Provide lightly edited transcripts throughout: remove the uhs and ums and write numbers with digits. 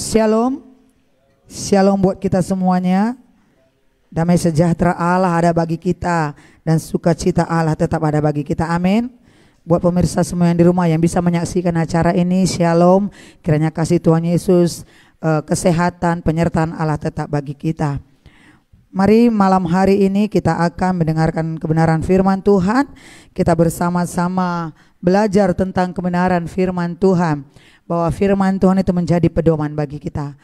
Shalom, shalom buat kita semuanya. Damai sejahtera Allah ada bagi kita dan sukacita Allah tetap ada bagi kita. Amin. Buat pemirsa semua yang di rumah yang bisa menyaksikan acara ini, shalom. Kiranya kasih Tuhan Yesus, kesehatan, penyertaan Allah tetap bagi kita. Mari malam hari ini kita akan mendengarkan kebenaran firman Tuhan. Kita bersama-sama belajar tentang kebenaran firman Tuhan. Bahwa firman Tuhan itu menjadi pedoman bagi kita.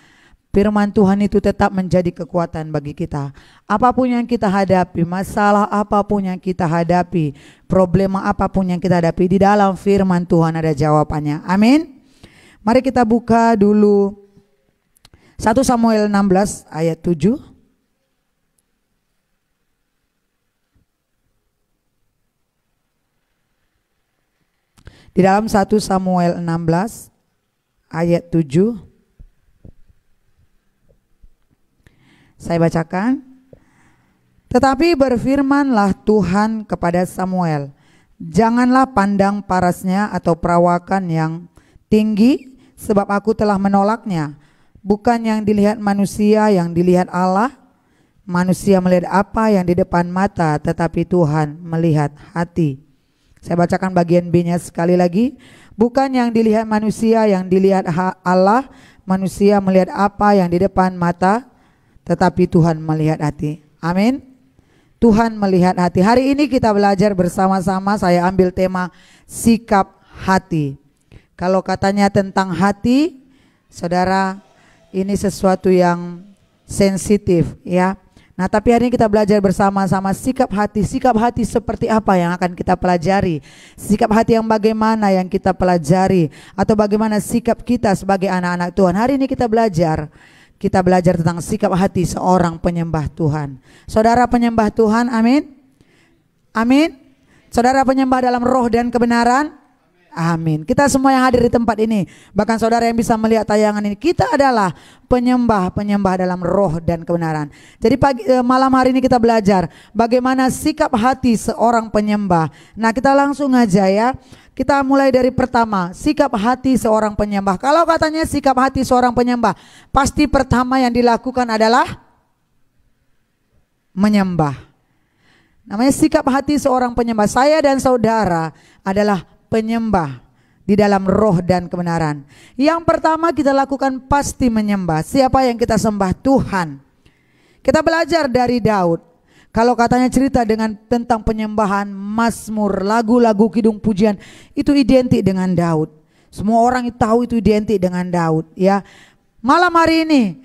Firman Tuhan itu tetap menjadi kekuatan bagi kita. Apapun yang kita hadapi, masalah apapun yang kita hadapi, problema apapun yang kita hadapi, di dalam firman Tuhan ada jawabannya. Amin. Mari kita buka dulu 1 Samuel 16 ayat 7. Di dalam 1 Samuel 16 ayat 7, saya bacakan. Tetapi berfirmanlah Tuhan kepada Samuel, janganlah pandang parasnya atau perawakan yang tinggi, sebab aku telah menolaknya. Bukan yang dilihat manusia, yang dilihat Allah. Manusia melihat apa yang di depan mata, tetapi Tuhan melihat hati. Saya bacakan bagian B-nya sekali lagi. Bukan yang dilihat manusia, yang dilihat Allah. Manusia melihat apa yang di depan mata, tetapi Tuhan melihat hati. Amin. Tuhan melihat hati. Hari ini kita belajar bersama-sama. Saya ambil tema sikap hati. Kalau katanya tentang hati, saudara, ini sesuatu yang sensitif, ya. Nah, tapi hari ini kita belajar bersama-sama sikap hati. Sikap hati seperti apa yang akan kita pelajari? Sikap hati yang bagaimana yang kita pelajari? Atau bagaimana sikap kita sebagai anak-anak Tuhan? Hari ini kita belajar tentang sikap hati seorang penyembah Tuhan. Saudara penyembah Tuhan, amin? Amin? Saudara penyembah dalam roh dan kebenaran? Amin. Kita semua yang hadir di tempat ini, bahkan saudara yang bisa melihat tayangan ini, kita adalah penyembah dalam roh dan kebenaran. Jadi malam hari ini kita belajar bagaimana sikap hati seorang penyembah. Nah, kita langsung aja ya. Kita mulai dari pertama, sikap hati seorang penyembah. Kalau katanya sikap hati seorang penyembah, pasti pertama yang dilakukan adalah menyembah. Namanya sikap hati seorang penyembah. Saya dan saudara adalah penyembah di dalam roh dan kebenaran. Yang pertama kita lakukan pasti menyembah. Siapa yang kita sembah? Tuhan. Kita belajar dari Daud. Kalau katanya cerita tentang penyembahan, mazmur, lagu-lagu kidung pujian, itu identik dengan Daud. Semua orang tahu itu identik dengan Daud, ya. Malam hari ini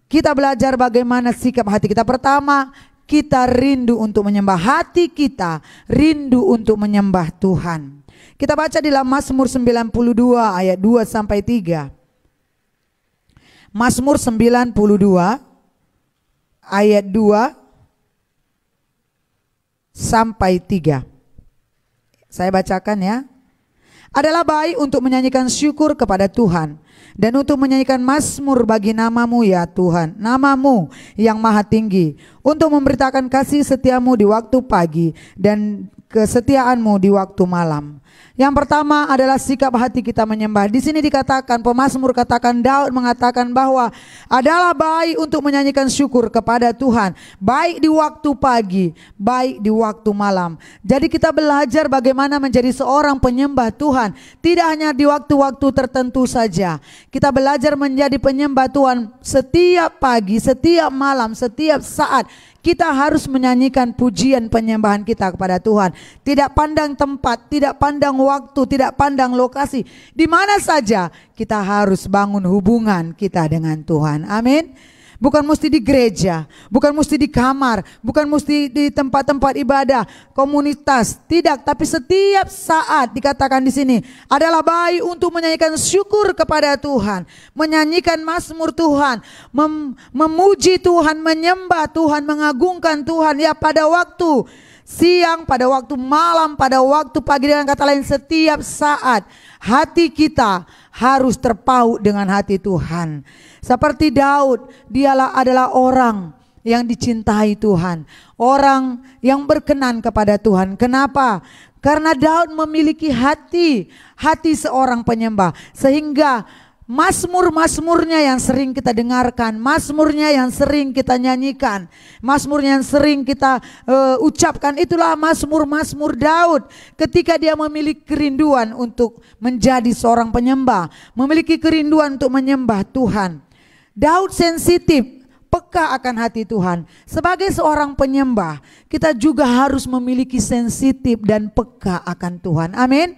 kita belajar bagaimana sikap hati kita. Pertama, kita rindu untuk menyembah. Hati kita rindu untuk menyembah Tuhan. Kita baca di dalam Mazmur 92 ayat 2 sampai 3. Mazmur 92 ayat 2 sampai 3. Saya bacakan ya. Adalah baik untuk menyanyikan syukur kepada Tuhan dan untuk menyanyikan mazmur bagi namamu ya Tuhan, namamu yang maha tinggi, untuk memberitakan kasih setiamu di waktu pagi dan kesetiaanmu di waktu malam. Yang pertama adalah sikap hati kita menyembah. Di sini dikatakan, pemazmur katakan, Daud mengatakan bahwa adalah baik untuk menyanyikan syukur kepada Tuhan, baik di waktu pagi, baik di waktu malam. Jadi kita belajar bagaimana menjadi seorang penyembah Tuhan, tidak hanya di waktu-waktu tertentu saja. Kita belajar menjadi penyembah Tuhan setiap pagi, setiap malam, setiap saat. Kita harus menyanyikan pujian penyembahan kita kepada Tuhan. Tidak pandang tempat, tidak pandang waktu, tidak pandang lokasi. Di mana saja kita harus bangun hubungan kita dengan Tuhan. Amin. Bukan mesti di gereja, bukan mesti di kamar, bukan mesti di tempat-tempat ibadah, komunitas, tidak. Tapi setiap saat dikatakan di sini adalah baik untuk menyanyikan syukur kepada Tuhan, menyanyikan mazmur Tuhan, memuji Tuhan, menyembah Tuhan, mengagungkan Tuhan. Ya, pada waktu siang, pada waktu malam, pada waktu pagi, dengan kata lain setiap saat hati kita harus terpaut dengan hati Tuhan. Seperti Daud, dialah adalah orang yang dicintai Tuhan, orang yang berkenan kepada Tuhan. Kenapa? Karena Daud memiliki hati seorang penyembah, sehingga Mazmur-mazmurnya yang sering kita dengarkan, mazmurnya yang sering kita nyanyikan, mazmurnya yang sering kita ucapkan, itulah mazmur-mazmur Daud ketika dia memiliki kerinduan untuk menjadi seorang penyembah, memiliki kerinduan untuk menyembah Tuhan. Daud sensitif, peka akan hati Tuhan. Sebagai seorang penyembah, kita juga harus memiliki sensitif dan peka akan Tuhan. Amin.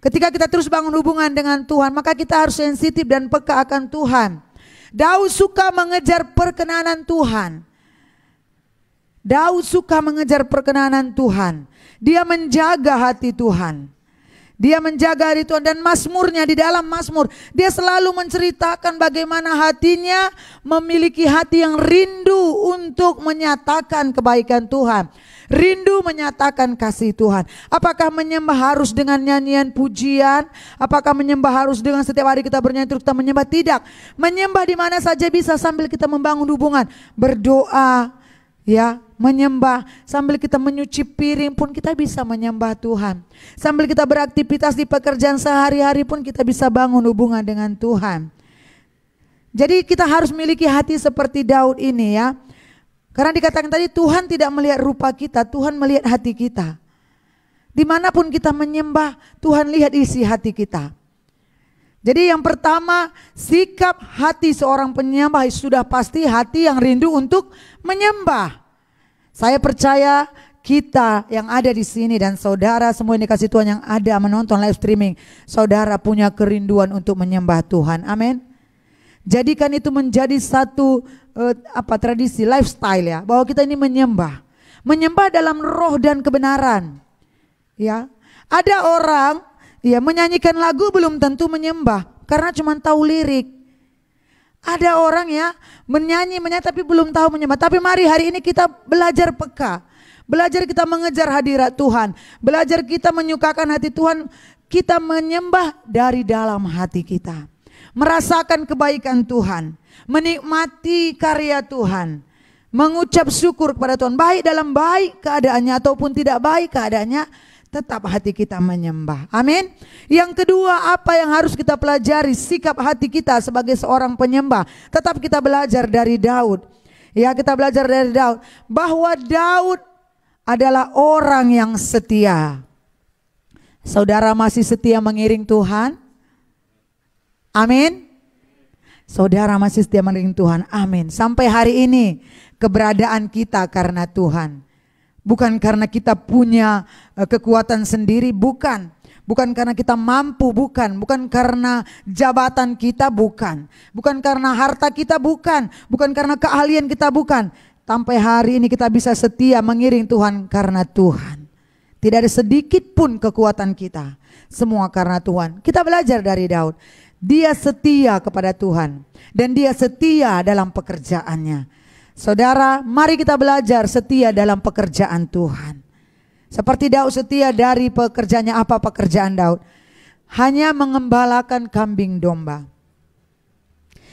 Ketika kita terus bangun hubungan dengan Tuhan, maka kita harus sensitif dan peka akan Tuhan. Daud suka mengejar perkenanan Tuhan. Daud suka mengejar perkenanan Tuhan. Dia menjaga hati Tuhan. Dia menjaga hati Tuhan, dan mazmurnya, di dalam mazmur dia selalu menceritakan bagaimana hatinya memiliki hati yang rindu untuk menyatakan kebaikan Tuhan. Rindu menyatakan kasih Tuhan. Apakah menyembah harus dengan nyanyian pujian? Apakah menyembah harus dengan setiap hari kita bernyanyi terus kita menyembah? Tidak. Menyembah di mana saja bisa sambil kita membangun hubungan. Berdoa, ya, menyembah sambil kita menyuci piring pun kita bisa menyembah Tuhan. Sambil kita beraktivitas di pekerjaan sehari-hari pun kita bisa bangun hubungan dengan Tuhan. Jadi kita harus memiliki hati seperti Daud ini, ya. Karena dikatakan tadi Tuhan tidak melihat rupa kita, Tuhan melihat hati kita. Dimanapun kita menyembah, Tuhan lihat isi hati kita. Jadi yang pertama, sikap hati seorang penyembah sudah pasti hati yang rindu untuk menyembah. Saya percaya kita yang ada di sini dan saudara semua yang dikasih Tuhan yang ada menonton live streaming, saudara punya kerinduan untuk menyembah Tuhan. Amin. Jadikan itu menjadi satu tradisi, lifestyle, ya, bahwa kita ini menyembah dalam roh dan kebenaran. Ya, ada orang ya menyanyikan lagu belum tentu menyembah karena cuma tahu lirik. Ada orang ya menyanyi tapi belum tahu menyembah. Tapi mari hari ini kita belajar peka, belajar kita mengejar hadirat Tuhan, belajar kita menyukakan hati Tuhan, kita menyembah dari dalam hati kita. Merasakan kebaikan Tuhan, menikmati karya Tuhan, mengucap syukur kepada Tuhan, baik dalam baik keadaannya ataupun tidak baik keadaannya, tetap hati kita menyembah. Amin. Yang kedua, apa yang harus kita pelajari? Sikap hati kita sebagai seorang penyembah. Tetap kita belajar dari Daud. Ya, kita belajar dari Daud bahwa Daud adalah orang yang setia. Saudara masih setia mengiring Tuhan? Amin. Saudara masih setia mengiring Tuhan. Amin. Sampai hari ini keberadaan kita karena Tuhan. Bukan karena kita punya kekuatan sendiri, bukan. Bukan karena kita mampu, bukan. Bukan karena jabatan kita, bukan. Bukan karena harta kita, bukan. Bukan karena keahlian kita, bukan. Sampai hari ini kita bisa setia mengiring Tuhan karena Tuhan. Tidak ada sedikit pun kekuatan kita. Semua karena Tuhan. Kita belajar dari Daud. Dia setia kepada Tuhan dan dia setia dalam pekerjaannya. Saudara, mari kita belajar setia dalam pekerjaan Tuhan. Seperti Daud setia dari pekerjaannya. Apa pekerjaan Daud? Hanya mengembalakan kambing domba.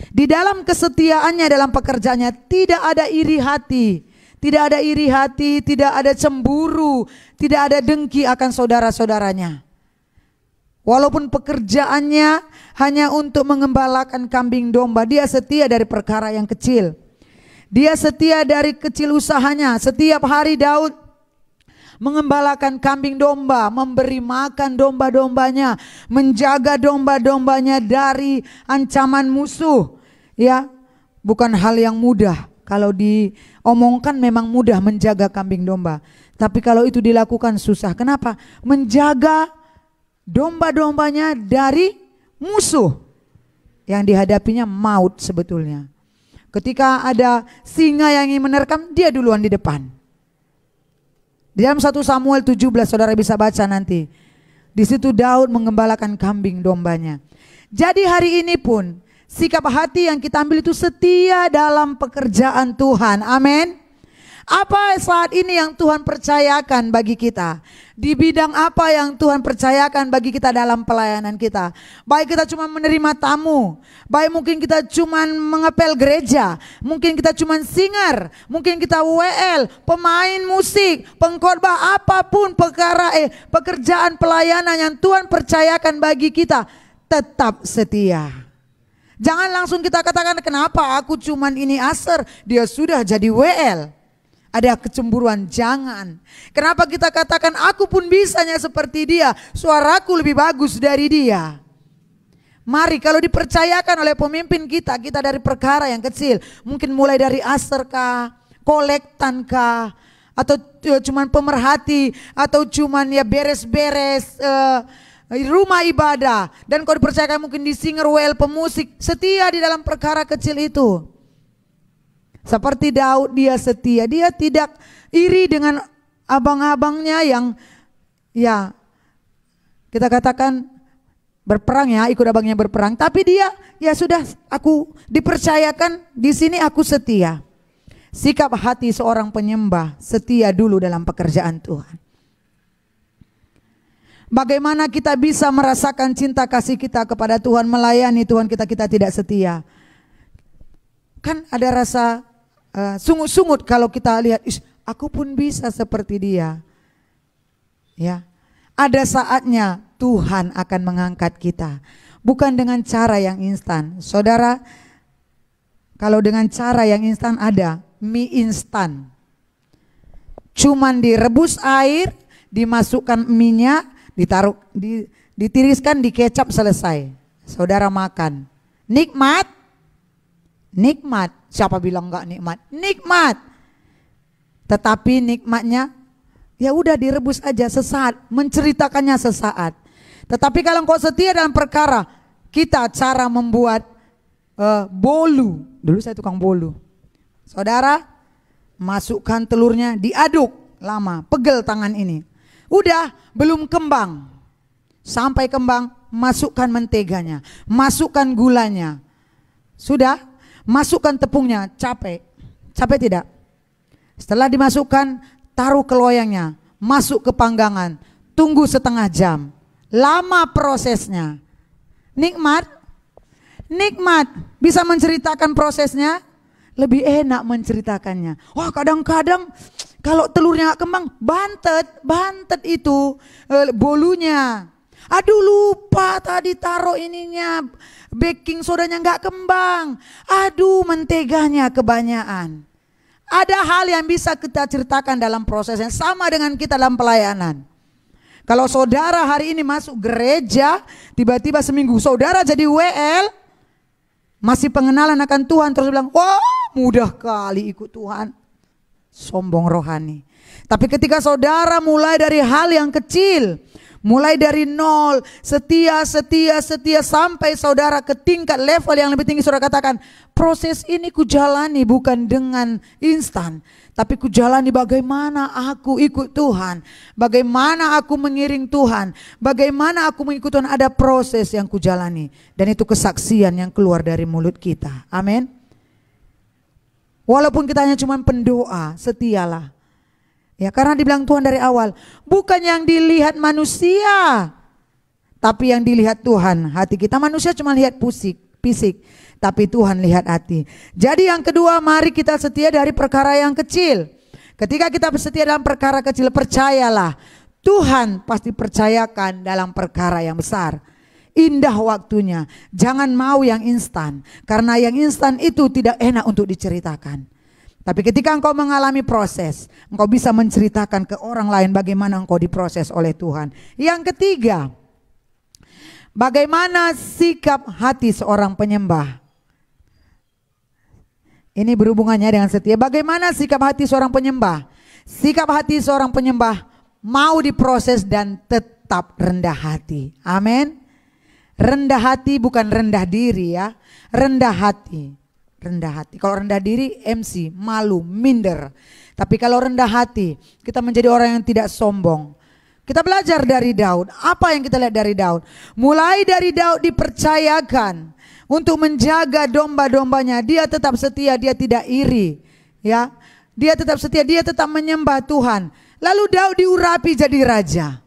Di dalam kesetiaannya dalam pekerjaannya tidak ada iri hati. Tidak ada iri hati, tidak ada cemburu, tidak ada dengki akan saudara-saudaranya. Walaupun pekerjaannya hanya untuk mengembalakan kambing domba, dia setia dari perkara yang kecil. Dia setia dari kecil usahanya. Setiap hari Daud mengembalakan kambing domba, memberi makan domba-dombanya, menjaga domba-dombanya dari ancaman musuh. Ya, bukan hal yang mudah. Kalau diomongkan memang mudah menjaga kambing domba, tapi kalau itu dilakukan susah. Kenapa? Menjaga domba-dombanya dari musuh yang dihadapinya maut sebetulnya. Ketika ada singa yang ingin menerkam, dia duluan di depan. Di dalam 1 Samuel 17 saudara bisa baca nanti. Di situ Daud mengembalakan kambing dombanya. Jadi hari ini pun sikap hati yang kita ambil itu setia dalam pekerjaan Tuhan. Amin. Apa saat ini yang Tuhan percayakan bagi kita? Di bidang apa yang Tuhan percayakan bagi kita dalam pelayanan kita? Baik kita cuma menerima tamu, baik mungkin kita cuma mengepel gereja, mungkin kita cuma singer, mungkin kita WL, pemain musik, pengkhotbah, apapun pekerjaan pelayanan yang Tuhan percayakan bagi kita. tetap setia. Jangan langsung kita katakan, kenapa aku cuman ini Aser, dia sudah jadi WL. Ada kecemburuan, jangan. Kenapa kita katakan aku pun bisanya seperti dia, suaraku lebih bagus dari dia. Mari kalau dipercayakan oleh pemimpin kita dari perkara yang kecil, mungkin mulai dari Aser kah, kolektan kah, atau cuman pemerhati, atau cuman ya beres-beres rumah ibadah, dan kau dipercayakan mungkin di singer, WL, pemusik, setia di dalam perkara kecil itu. Seperti Daud, dia setia, dia tidak iri dengan abang-abangnya yang ya kita katakan berperang ya, ikut abangnya berperang, tapi dia ya sudah, aku dipercayakan di sini aku setia. Sikap hati seorang penyembah, setia dulu dalam pekerjaan Tuhan. Bagaimana kita bisa merasakan cinta kasih kita kepada Tuhan, melayani Tuhan, kita tidak setia? Kan ada rasa sungut-sungut kalau kita lihat, aku pun bisa seperti dia. Ya, ada saatnya Tuhan akan mengangkat kita, bukan dengan cara yang instan. Saudara, kalau dengan cara yang instan ada mie instan, cuman direbus air, dimasukkan minyak, ditaruh, ditiriskan di kecap, selesai. Saudara makan, nikmat, nikmat. Siapa bilang enggak nikmat? Nikmat. Tetapi nikmatnya ya udah direbus aja sesaat, menceritakannya sesaat. Tetapi kalau engkau setia dalam perkara, kita cara membuat bolu. Dulu saya tukang bolu. Saudara, masukkan telurnya, diaduk lama, pegel tangan ini. Udah, belum kembang. Sampai kembang, masukkan menteganya, masukkan gulanya. Sudah, masukkan tepungnya, capek tidak? Setelah dimasukkan, taruh ke loyangnya, masuk ke panggangan, tunggu setengah jam. Lama prosesnya. Nikmat? Nikmat. Bisa menceritakan prosesnya? Lebih enak menceritakannya. Wah, kadang-kadang kalau telurnya gak kembang, bantet itu bolunya. Aduh, lupa tadi taruh ininya, baking sodanya gak kembang. Aduh, menteganya kebanyakan. Ada hal yang bisa kita ceritakan dalam prosesnya, sama dengan kita dalam pelayanan. Kalau saudara hari ini masuk gereja, tiba-tiba seminggu saudara jadi WL, masih pengenalan akan Tuhan, terus bilang, wah mudah kali ikut Tuhan. Sombong rohani. Tapi ketika saudara mulai dari hal yang kecil, mulai dari nol, setia sampai saudara ke tingkat level yang lebih tinggi, saudara katakan, proses ini kujalani bukan dengan instan, tapi kujalani bagaimana aku ikut Tuhan, bagaimana aku mengiring Tuhan, bagaimana aku mengikut Tuhan, ada proses yang kujalani, dan itu kesaksian yang keluar dari mulut kita. Amin. Walaupun kita hanya cuma pendoa, setialah. Ya, karena dibilang Tuhan dari awal, bukan yang dilihat manusia, tapi yang dilihat Tuhan. Hati kita, manusia cuma lihat fisik, tapi Tuhan lihat hati. Jadi yang kedua, mari kita setia dari perkara yang kecil. Ketika kita setia dalam perkara kecil, percayalah, Tuhan pasti percayakan dalam perkara yang besar. Indah waktunya, jangan mau yang instan, karena yang instan itu tidak enak untuk diceritakan. Tapi ketika engkau mengalami proses, engkau bisa menceritakan ke orang lain bagaimana engkau diproses oleh Tuhan. Yang ketiga, bagaimana sikap hati seorang penyembah. Ini berhubungannya dengan setia. Bagaimana sikap hati seorang penyembah? Sikap hati seorang penyembah mau diproses dan tetap rendah hati. Amin. Rendah hati bukan rendah diri ya, rendah hati. Rendah hati. Kalau rendah diri MC, malu, minder. Tapi kalau rendah hati, kita menjadi orang yang tidak sombong. Kita belajar dari Daud. Apa yang kita lihat dari Daud? Mulai dari Daud dipercayakan untuk menjaga domba-dombanya, dia tetap setia, dia tidak iri. Ya, dia tetap setia, dia tetap menyembah Tuhan. Lalu Daud diurapi jadi raja.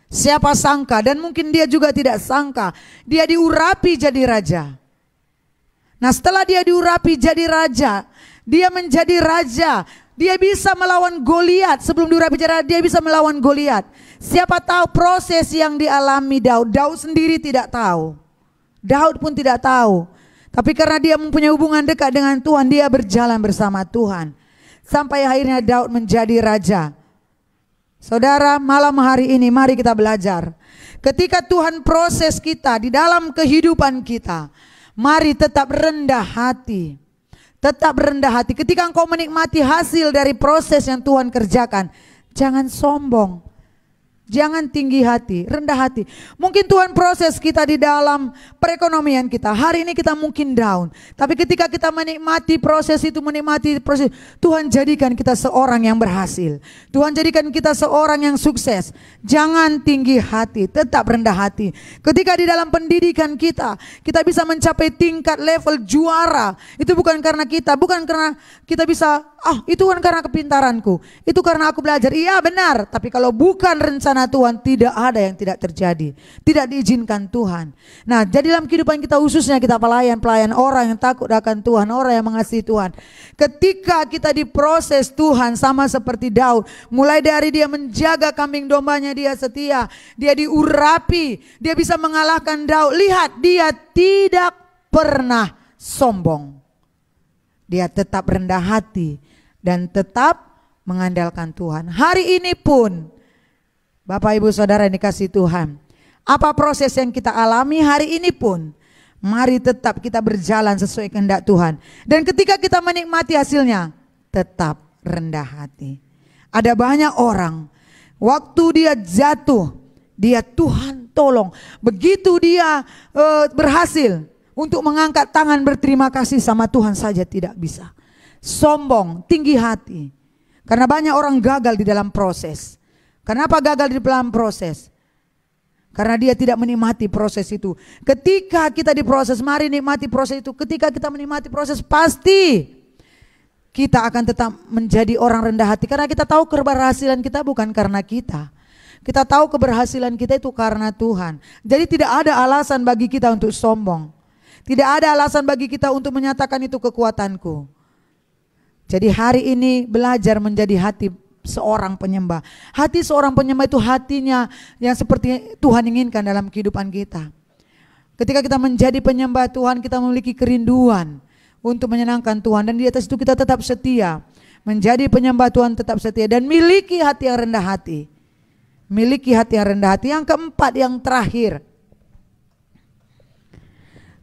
Siapa sangka, dan mungkin dia juga tidak sangka, dia diurapi jadi raja. Nah, setelah dia diurapi jadi raja, dia menjadi raja. Dia bisa melawan Goliat. Sebelum diurapi jadi raja, dia bisa melawan Goliat. Siapa tahu proses yang dialami Daud, Daud sendiri tidak tahu. Daud pun tidak tahu. Tapi karena dia mempunyai hubungan dekat dengan Tuhan, dia berjalan bersama Tuhan. Sampai akhirnya Daud menjadi raja. Saudara, malam hari ini mari kita belajar. Ketika Tuhan proses kita di dalam kehidupan kita, mari tetap rendah hati. Tetap rendah hati. Ketika engkau menikmati hasil dari proses yang Tuhan kerjakan, jangan sombong. Jangan tinggi hati, rendah hati. Mungkin Tuhan proses kita di dalam perekonomian kita. Hari ini kita mungkin down. Tapi ketika kita menikmati proses itu, Tuhan jadikan kita seorang yang berhasil. Tuhan jadikan kita seorang yang sukses. Jangan tinggi hati, tetap rendah hati. Ketika di dalam pendidikan kita bisa mencapai tingkat level juara. Itu bukan karena bukan karena kita bisa, itu kan karena kepintaranku. Itu karena aku belajar. Iya benar, tapi kalau bukan rencana Tuhan, tidak ada yang tidak terjadi. Tidak diizinkan Tuhan. Nah, jadi dalam kehidupan kita, khususnya kita pelayan orang yang takut akan Tuhan, orang yang mengasihi Tuhan. Ketika kita diproses Tuhan sama seperti Daud, mulai dari dia menjaga kambing dombanya, dia setia, dia diurapi, dia bisa mengalahkan Daud. Lihat, dia tidak pernah sombong. Dia tetap rendah hati dan tetap mengandalkan Tuhan. Hari ini pun Bapak Ibu Saudara yang dikasihi Tuhan, apa proses yang kita alami hari ini pun, mari tetap kita berjalan sesuai kehendak Tuhan. Dan ketika kita menikmati hasilnya, tetap rendah hati. Ada banyak orang, waktu dia jatuh, dia Tuhan tolong. Begitu dia berhasil untuk mengangkat tangan berterima kasih sama Tuhan saja tidak bisa. Sombong, tinggi hati. Karena banyak orang gagal di dalam proses. Kenapa gagal di dalam proses? Karena dia tidak menikmati proses itu. Ketika kita diproses, mari nikmati proses itu. Ketika kita menikmati proses, pasti kita akan tetap menjadi orang rendah hati. Karena kita tahu keberhasilan kita bukan karena kita. Kita tahu keberhasilan kita itu karena Tuhan. Jadi tidak ada alasan bagi kita untuk sombong. Tidak ada alasan bagi kita untuk menyatakan itu kekuatanku. Jadi hari ini belajar menjadi hati seorang penyembah. Hati seorang penyembah itu hatinya yang seperti Tuhan inginkan dalam kehidupan kita. Ketika kita menjadi penyembah Tuhan, kita memiliki kerinduan untuk menyenangkan Tuhan. Dan di atas itu kita tetap setia. Menjadi penyembah Tuhan tetap setia. Dan miliki hati yang rendah hati. Miliki hati yang rendah hati. Yang keempat, yang terakhir.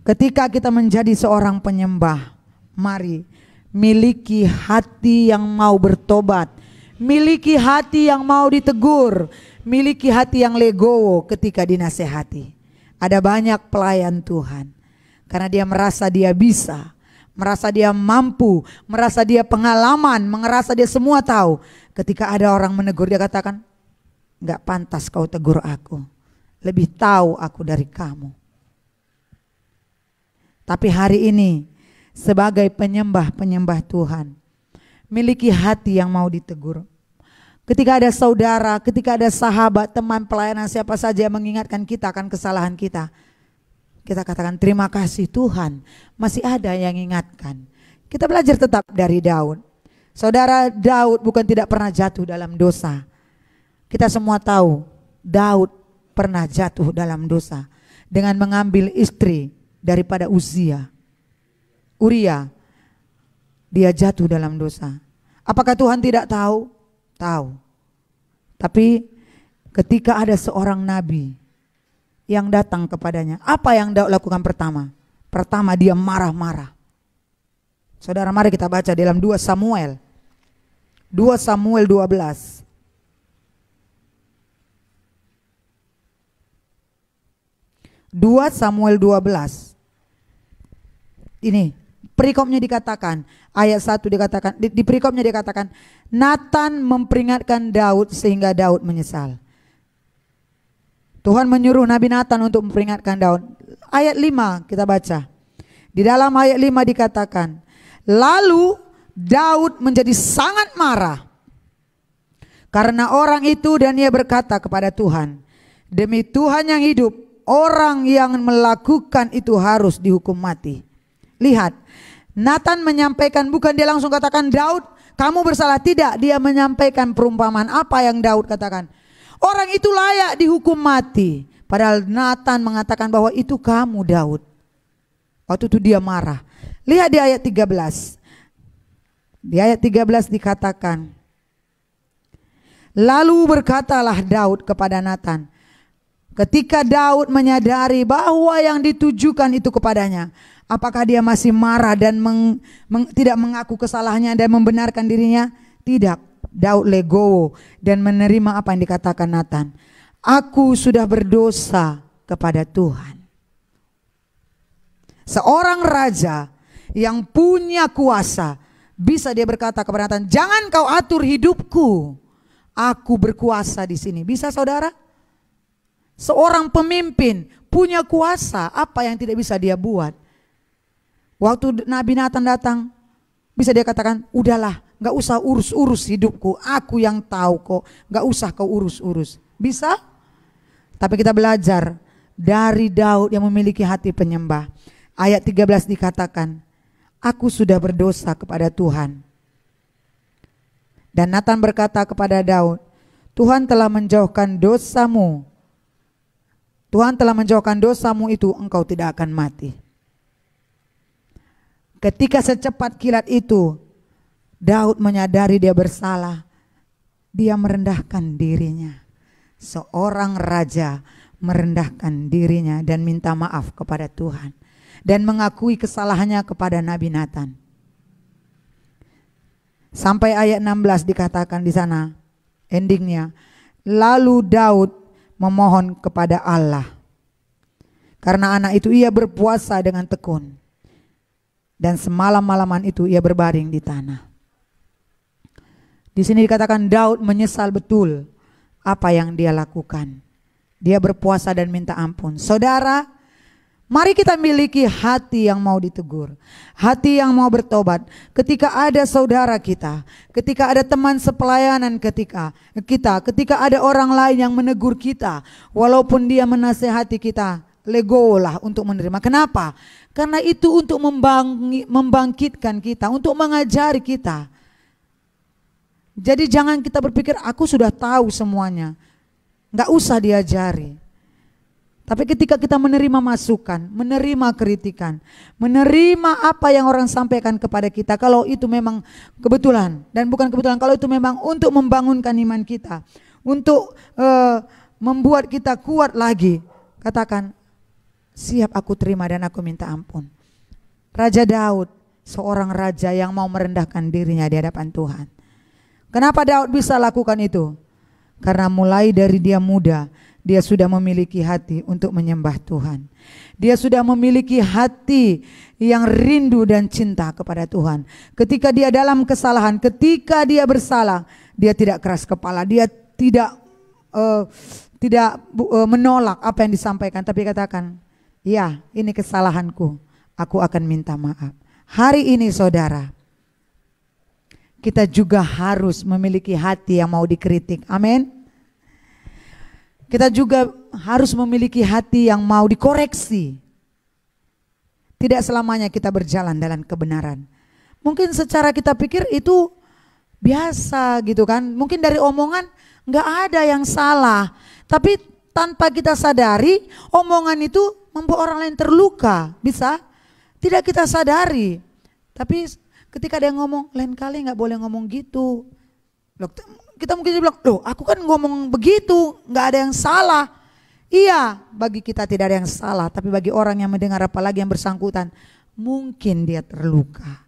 Ketika kita menjadi seorang penyembah, mari miliki hati yang mau bertobat. Miliki hati yang mau ditegur. Miliki hati yang legowo ketika dinasehati. Ada banyak pelayan Tuhan. Karena dia merasa dia bisa. Merasa dia mampu. Merasa dia pengalaman. Merasa dia semua tahu. Ketika ada orang menegur, dia katakan, "Gak pantas kau tegur aku. Lebih tahu aku dari kamu." Tapi hari ini sebagai penyembah Tuhan, miliki hati yang mau ditegur. Ketika ada saudara, ketika ada sahabat, teman pelayanan, siapa saja yang mengingatkan kita akan kesalahan kita, kita katakan terima kasih Tuhan, masih ada yang ingatkan. Kita belajar tetap dari Daud. Saudara, Daud bukan tidak pernah jatuh dalam dosa. Kita semua tahu Daud pernah jatuh dalam dosa dengan mengambil istri daripada Uria. Dia jatuh dalam dosa. Apakah Tuhan tidak tahu? Tahu. Tapi ketika ada seorang nabi yang datang kepadanya, apa yang Daud lakukan pertama? Pertama, dia marah-marah. Saudara, mari kita baca dalam 2 Samuel 12. Samuel 12. Ini perikopnya dikatakan, ayat 1 dikatakan, di perikopnya dikatakan, Nathan memperingatkan Daud sehingga Daud menyesal. Tuhan menyuruh Nabi Nathan untuk memperingatkan Daud. Ayat 5 kita baca. Di dalam ayat 5 dikatakan, lalu Daud menjadi sangat marah karena orang itu, dan ia berkata kepada Tuhan, demi Tuhan yang hidup, orang yang melakukan itu harus dihukum mati. Lihat, Nathan menyampaikan, bukan dia langsung katakan Daud kamu bersalah, tidak. Dia menyampaikan perumpamaan. Apa yang Daud katakan? Orang itu layak dihukum mati. Padahal Nathan mengatakan bahwa itu kamu Daud. Waktu itu dia marah. Lihat di ayat 13. Di ayat 13 dikatakan, lalu berkatalah Daud kepada Natan. Ketika Daud menyadari bahwa yang ditujukan itu kepadanya, apakah dia masih marah dan tidak mengaku kesalahannya dan membenarkan dirinya? Tidak. Daud legowo dan menerima apa yang dikatakan Natan. Aku sudah berdosa kepada Tuhan. Seorang raja yang punya kuasa, bisa dia berkata kepada Natan, jangan kau atur hidupku. Aku berkuasa di sini. Bisa saudara? Seorang pemimpin punya kuasa, apa yang tidak bisa dia buat? Waktu Nabi Natan datang, bisa dia katakan, udahlah, gak usah urus-urus hidupku. Aku yang tahu kok, gak usah kau urus-urus. Bisa? Tapi kita belajar dari Daud yang memiliki hati penyembah. Ayat 13 dikatakan, aku sudah berdosa kepada Tuhan. Dan Natan berkata kepada Daud, Tuhan telah menjauhkan dosamu. Tuhan telah menjauhkan dosamu itu, engkau tidak akan mati. Ketika secepat kilat itu, Daud menyadari dia bersalah. Dia merendahkan dirinya. Seorang raja merendahkan dirinya dan minta maaf kepada Tuhan. Dan mengakui kesalahannya kepada Nabi Natan. Sampai ayat 16 dikatakan di sana, endingnya, lalu Daud memohon kepada Allah. Karena anak itu ia berpuasa dengan tekun. Dan semalam-malaman itu ia berbaring di tanah. Di sini dikatakan Daud menyesal betul apa yang dia lakukan. Dia berpuasa dan minta ampun. Saudara, mari kita miliki hati yang mau ditegur, hati yang mau bertobat. Ketika ada saudara kita, ketika ada teman sepelayanan ketika ada orang lain yang menegur kita, walaupun dia menasehati kita, legolah untuk menerima. Kenapa? Karena itu untuk membangkitkan kita, untuk mengajari kita. Jadi jangan kita berpikir aku sudah tahu semuanya, nggak usah diajari. Tapi ketika kita menerima masukan, menerima kritikan, menerima apa yang orang sampaikan kepada kita, kalau itu memang kebetulan dan bukan kebetulan, kalau itu memang untuk membangunkan iman kita, untuk membuat kita kuat lagi, katakan, siap aku terima dan aku minta ampun. Raja Daud, seorang raja yang mau merendahkan dirinya di hadapan Tuhan. Kenapa Daud bisa lakukan itu? Karena mulai dari dia muda, dia sudah memiliki hati untuk menyembah Tuhan. Dia sudah memiliki hati yang rindu dan cinta kepada Tuhan. Ketika dia dalam kesalahan, ketika dia bersalah, dia tidak keras kepala, dia tidak menolak apa yang disampaikan, tapi katakan, ya, ini kesalahanku, aku akan minta maaf. Hari ini saudara, kita juga harus memiliki hati yang mau dikritik. Amin. Kita juga harus memiliki hati yang mau dikoreksi. Tidak selamanya kita berjalan dalam kebenaran. Mungkin secara kita pikir itu biasa gitu kan. Mungkin dari omongan gak ada yang salah. Tapi tanpa kita sadari, omongan itu membuat orang lain terluka. Bisa? Tidak kita sadari. Tapi ketika dia ngomong, lain kali gak boleh ngomong gitu. Loh, kita mungkin bilang, loh aku kan ngomong begitu, gak ada yang salah. Iya, bagi kita tidak ada yang salah. Tapi bagi orang yang mendengar, apalagi yang bersangkutan, mungkin dia terluka.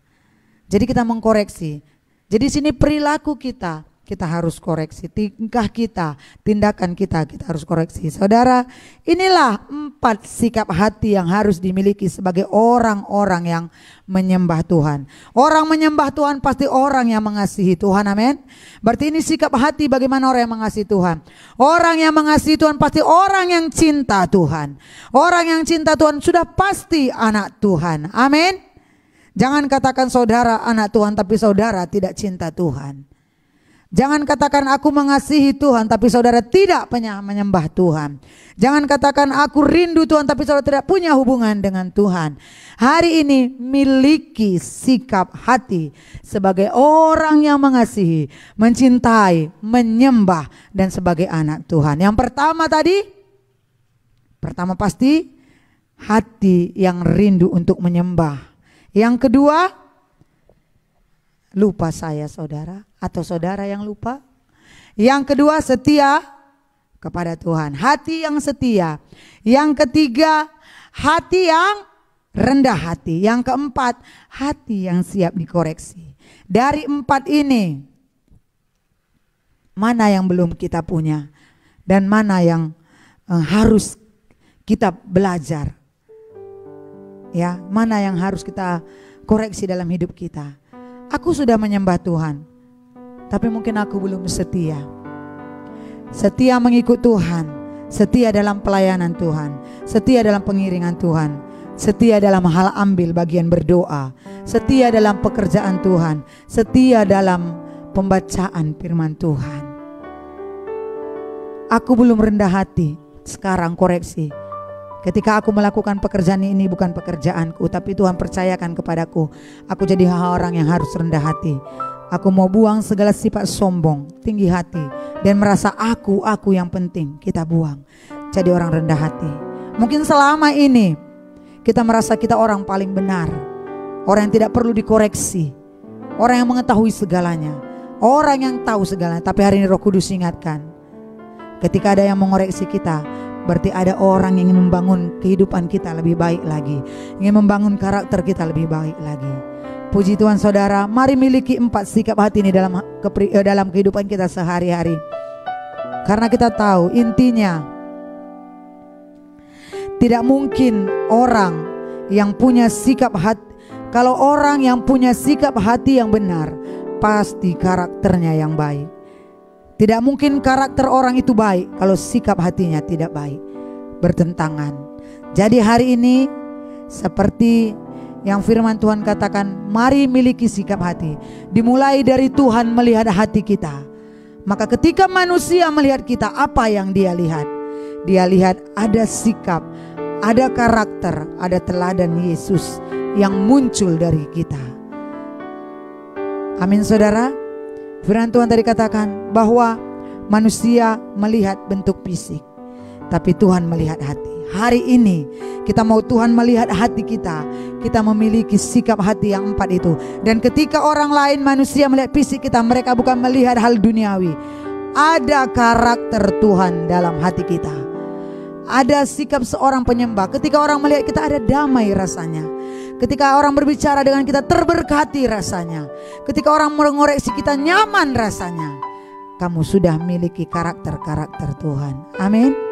Jadi kita mengkoreksi. Jadi sini perilaku kita harus koreksi. Tingkah kita, tindakan kita harus koreksi. Saudara, inilah 4 sikap hati yang harus dimiliki sebagai orang-orang yang menyembah Tuhan. Orang menyembah Tuhan pasti orang yang mengasihi Tuhan, amin. Berarti ini sikap hati bagaimana orang yang mengasihi Tuhan. Orang yang mengasihi Tuhan pasti orang yang cinta Tuhan. Orang yang cinta Tuhan sudah pasti anak Tuhan, amin. Jangan katakan saudara anak Tuhan tapi saudara tidak cinta Tuhan. Jangan katakan aku mengasihi Tuhan tapi saudara tidak menyembah Tuhan. Jangan katakan aku rindu Tuhan tapi saudara tidak punya hubungan dengan Tuhan. Hari ini miliki sikap hati sebagai orang yang mengasihi, mencintai, menyembah dan sebagai anak Tuhan. Yang pertama pasti hati yang rindu untuk menyembah. Yang kedua, lupa saya saudara atau saudara yang lupa. Yang kedua, setia kepada Tuhan, hati yang setia. Yang ketiga, hati yang rendah hati. Yang keempat, hati yang siap dikoreksi. Dari 4 ini, mana yang belum kita punya dan mana yang harus kita belajar? Ya, mana yang harus kita koreksi dalam hidup kita? Aku sudah menyembah Tuhan, tapi mungkin aku belum setia. Setia mengikut Tuhan, setia dalam pelayanan Tuhan, setia dalam pengiringan Tuhan, setia dalam hal ambil bagian berdoa, setia dalam pekerjaan Tuhan, setia dalam pembacaan firman Tuhan. Aku belum rendah hati, sekarang koreksi. Ketika aku melakukan pekerjaan ini bukan pekerjaanku, tapi Tuhan percayakan kepadaku. Aku jadi orang yang harus rendah hati. Aku mau buang segala sifat sombong, tinggi hati, dan merasa aku yang penting. Kita buang, jadi orang rendah hati. Mungkin selama ini kita merasa kita orang paling benar, orang yang tidak perlu dikoreksi, orang yang mengetahui segalanya, orang yang tahu segalanya. Tapi hari ini Roh Kudus ingatkan, ketika ada yang mengoreksi kita, berarti ada orang yang ingin membangun kehidupan kita lebih baik lagi, ingin membangun karakter kita lebih baik lagi. Puji Tuhan saudara, mari miliki 4 sikap hati ini dalam kehidupan kita sehari-hari. Karena kita tahu intinya, tidak mungkin orang yang punya sikap hati, kalau orang yang punya sikap hati yang benar, pasti karakternya yang baik. Tidak mungkin karakter orang itu baik kalau sikap hatinya tidak baik, bertentangan. Jadi hari ini seperti yang firman Tuhan katakan, mari miliki sikap hati. Dimulai dari Tuhan melihat hati kita. Maka ketika manusia melihat kita, apa yang dia lihat? Dia lihat ada sikap, ada karakter, ada teladan Yesus yang muncul dari kita. Amin saudara. Firman Tuhan tadi katakan bahwa manusia melihat bentuk fisik, tapi Tuhan melihat hati. Hari ini kita mau Tuhan melihat hati kita. Kita memiliki sikap hati yang 4 itu. Dan ketika orang lain manusia melihat fisik kita, mereka bukan melihat hal duniawi. Ada karakter Tuhan dalam hati kita. Ada sikap seorang penyembah. Ketika orang melihat kita, ada damai rasanya. Ketika orang berbicara dengan kita, terberkati rasanya. Ketika orang mengoreksi kita, nyaman rasanya. Kamu sudah memiliki karakter-karakter Tuhan. Amin.